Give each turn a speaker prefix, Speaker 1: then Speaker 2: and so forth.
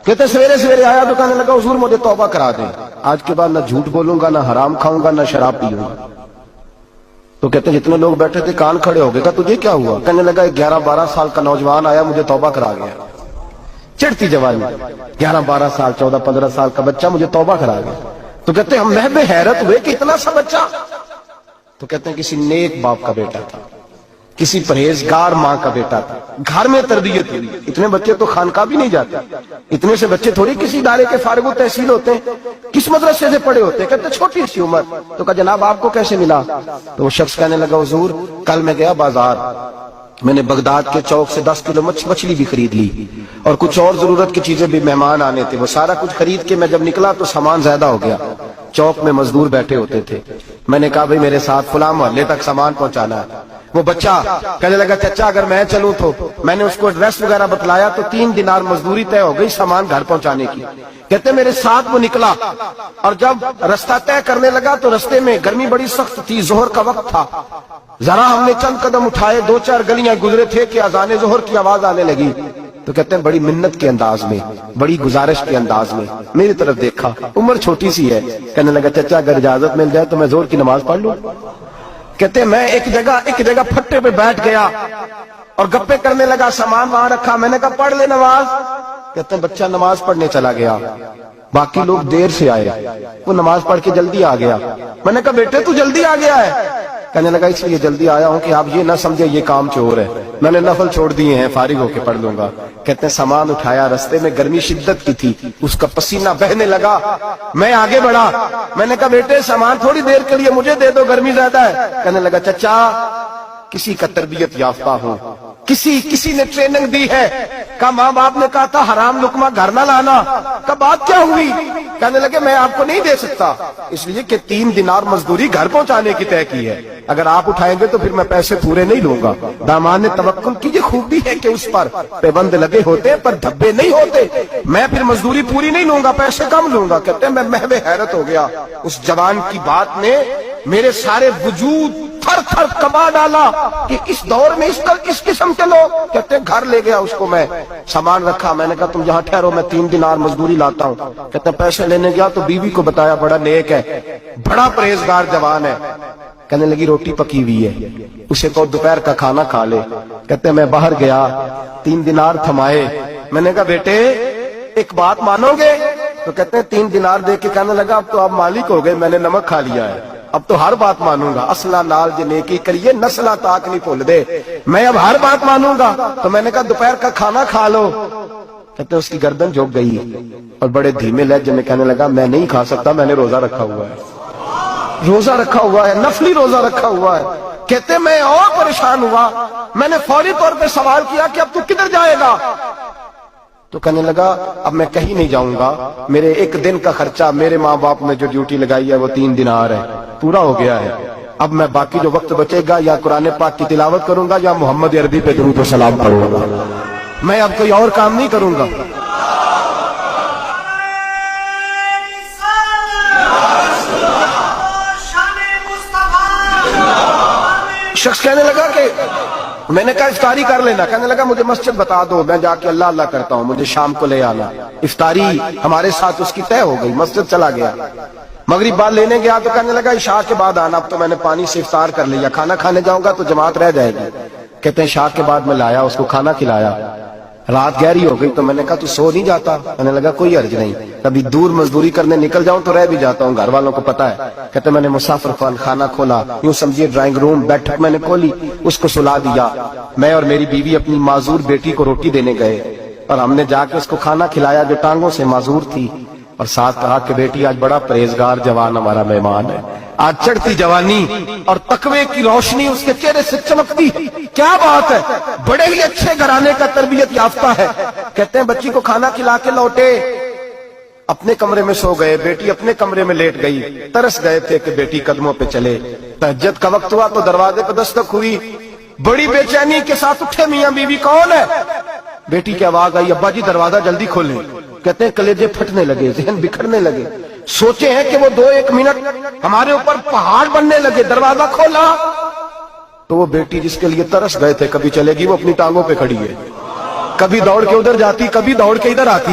Speaker 1: کہتے سویرے سویرے آیا تو کہنے لگا حضور مجھے توبہ کرا دیں، آج کے بعد نہ جھوٹ بولوں گا، نہ حرام کھاؤں گا، نہ شراب پیوں گا۔ تو کہتے جتنے لوگ بیٹھے تھے کان کھڑے ہو گئے، کہا تجھے کیا ہوا؟ کہنے لگا 11-12 سال کا نوجوان آیا مجھے توبہ کرا گیا، چڑھتی جوانی، 11-12 سال 14-15 سال کا بچہ مجھے توبہ کرا گیا۔ تو کہتے ہم محب حیرت ہوئے کہ اتنا سا بچہ؟ تو کہتے ہیں کسی نیک باپ کا بیٹا تھا، کسی پرہیزگار ماں کا بیٹا تھا، گھر میں تربیت ہوئی۔ اتنے بچے تو خانقاہ بھی نہیں جاتے، اتنے سے بچے تھوڑی کسی ادارے کے فارغ التحصیل ہوتے ہیں، کس مدرسے سے پڑھے ہوتے ہیں؟ کہتے چھوٹی سی عمر۔ تو کہا جناب آپ کو کیسے ملا؟ تو وہ شخص کہنے لگا حضور کل میں گیا بازار، میں نے بغداد کے چوک سے 10 کلو مچھلی بھی خرید لی اور کچھ اور ضرورت کی چیزیں بھی، مہمان آنے تھے، وہ سارا کچھ خرید کے میں جب نکلا تو سامان زیادہ ہو گیا۔ چوک میں مزدور بیٹھے ہوتے تھے، میں نے کہا بھئی میرے ساتھ فلاں محلے تک سامان پہنچانا ہے۔ وہ بچہ کہنے لگا چچا اگر میں چلوں تو، میں نے اس کو ایڈریس وغیرہ بتلایا تو 3 دینار مزدوری طے ہو گئی سامان گھر پہنچانے کی۔ کہتے میرے ساتھ وہ نکلا اور جب رستہ طے کرنے لگا تو رستے میں گرمی بڑی سخت تھی، ظہر کا وقت تھا، ذرا ہم نے چند قدم اٹھائے، 2-4 گلیاں گزرے تھے کہ اذان ظہر کی آواز آنے لگی۔ تو کہتے ہیں بڑی منت کے انداز میں، بڑی گزارش کے انداز میں میری طرف دیکھا، عمر چھوٹی سی ہے، کہنے لگا چچا اگر اجازت مل جائے تو میں ظہر کی نماز پڑھ لوں۔ کہتے ہیں میں ایک جگہ پھٹے پہ بیٹھ گیا اور گپے کرنے لگا، سامان وہاں رکھا، میں نے کہا پڑھ لے نماز۔ کہتے ہیں بچہ نماز پڑھنے چلا گیا، باقی لوگ دیر سے آئے، وہ نماز پڑھ کے جلدی آ گیا۔ میں نے کہا بیٹے تو جلدی آ گیا ہے؟ کہنے لگا اس لیے جلدی آیا ہوں کہ آپ یہ نہ سمجھے یہ کام چور ہے، میں نے نفل چھوڑ دیے ہیں، فارغ ہو کے پڑھ لوں گا۔ کہتے ہیں سامان اٹھایا، رستے میں گرمی شدت کی تھی، اس کا پسینہ بہنے لگا، میں آگے بڑھا، میں نے کہا بیٹے سامان تھوڑی دیر کے لیے مجھے دے دو، گرمی زیادہ ہے۔ کہنے لگا چچا کسی کا تربیت یافتہ ہوں، کسی نے ٹریننگ دی ہے، کہا ماں باپ نے کہا تھا حرام لقمہ گھر نہ لانا، کہا بات کیا ہوئی؟ کہنے لگے میں آپ کو نہیں دے سکتا، اس لیے کہ 3 دینار مزدوری گھر پہنچانے کی طے کی ہے، اگر آپ اٹھائیں گے تو پھر میں پیسے پورے نہیں لوں گا۔ دامان نے توکل کی یہ خوبی ہے کہ اس پر پابند لگے ہوتے پر دھبے نہیں ہوتے، میں پھر مزدوری پوری نہیں لوں گا، پیسے کم لوں گا۔ کہتے ہیں میں محو حیرت ہو گیا، اس جوان کی بات نے میرے سارے وجود تھر تھر کبا ڈالا کہ اس دور میں اس قسم کے لوگ۔ کہتے ہیں گھر لے گیا اس کو، میں سامان رکھا، میں نے کہا تم جہاں ٹھہرو میں 3 دینار مزدوری لاتا ہوں۔ کہتے ہیں پیسے لینے گیا تو بیوی کو بتایا بڑا نیک ہے، بڑا پرہیزگار جوان ہے، کہنے لگی روٹی پکی ہوئی ہے، اسے تو دوپہر کا کھانا کھا لے۔ کہتے ہیں میں باہر گیا، 3 دینار تھمائے، میں نے کہا بیٹے ایک بات مانو گے؟ تو کہتے ہیں 3 دینار دے کے کہنے لگا اب تو آپ مالک ہو گئے، میں نے نمک کھا لیا ہے، اب تو ہر بات مانوں گا، اصلہ نال جے نیکی کریے نسلہ تاک نہیں بھول دے، میں اب ہر بات مانوں گا۔ تو میں نے کہا دوپہر کا کھانا کھا لو۔ کہتے ہیں اس کی گردن جھک گئی اور بڑے دھیمے لہجے میں کہنے لگا میں نہیں کھا سکتا، میں نے روزہ رکھا ہوا ہے، روزہ رکھا ہوا ہے، نفلی روزہ رکھا ہوا ہے۔ کہتے ہیں میں اور پریشان ہوا، میں نے فوری طور پہ سوال کیا کہ اب تو کدھر جائے گا؟ تو کہنے لگا اب میں کہیں نہیں جاؤں گا، میرے 1 دن کا خرچہ میرے ماں باپ نے جو ڈیوٹی لگائی ہے وہ 3 دینار ہے، پورا ہو گیا ہے، اب میں باقی جو وقت بچے گا یا قرآن پاک کی تلاوت کروں گا یا محمد عربی پہ درود و سلام پڑھوں گا، میں اب کوئی اور کام نہیں کروں گا۔ شخص کہنے لگا کہ میں نے کہا افطاری کر لینا، کہنے لگا مجھے مسجد بتا دو، میں جا کے اللہ اللہ کرتا ہوں، مجھے شام کو لے آنا۔ افطاری ہمارے ساتھ اس کی طے ہو گئی، مسجد چلا گیا، مغرب بعد لینے گیا تو کہنے لگا عشاء کے بعد آنا، اب تو میں نے پانی سے افطار کر لیا، کھانا کھانے جاؤں گا تو جماعت رہ جائے گی۔ کہتے ہیں عشاء کے بعد میں لایا، اس کو کھانا کھلایا، رات گہری ہو گئی تو میں نے کہا تو سو نہیں جاتا؟ کہنے لگا کوئی حرج نہیں، کبھی دور مزدوری کرنے نکل جاؤں تو رہ بھی جاتا ہوں، گھر والوں کو پتا ہے۔ کہتے میں نے مسافر خانہ کھولا، یوں سمجھیے ڈرائنگ روم بیٹھک میں نے کھولی، اس کو سلا دیا، میں اور میری بیوی اپنی معذور بیٹی کو روٹی دینے گئے اور ہم نے جا کے اس کو کھانا کھلایا جو ٹانگوں سے معذور تھی، اور ساتھ کہا کہ بیٹی آج بڑا پرہیزگار جوان ہمارا مہمان ہے، آج چڑھتی جوانی اور تقوی کی روشنی اس کے چہرے سے چمکتی، کیا بات ہے، بڑے ہی اچھے گھرانے کا تربیت یافتہ ہے۔ کہتے ہیں بچی کو کھانا کھلا کے لوٹے، اپنے کمرے میں سو گئے، بیٹی اپنے کمرے میں لیٹ گئی، ترس گئے تھے کہ بیٹی قدموں پہ چلے۔ تہجد کا وقت ہوا تو دروازے پہ دستک ہوئی، بڑی بے چینی کے ساتھ اٹھے میاں بیوی، کون ہے؟ بیٹی کی آواز آئی ابا جی دروازہ جلدی کھولیں۔ کہتے ہیں کلیجے پھٹنے لگے، ذہن بکھرنے لگے، سوچے ہیں کہ وہ 2-1 منٹ ہمارے اوپر پہاڑ بننے لگے، دروازہ کھولا تو وہ بیٹی جس کے لیے ترس گئے تھے کبھی چلے گی، وہ اپنی ٹانگوں پہ کھڑی ہے، کبھی دوڑ کے ادھر جاتی، کبھی دوڑ کے ادھر آتی،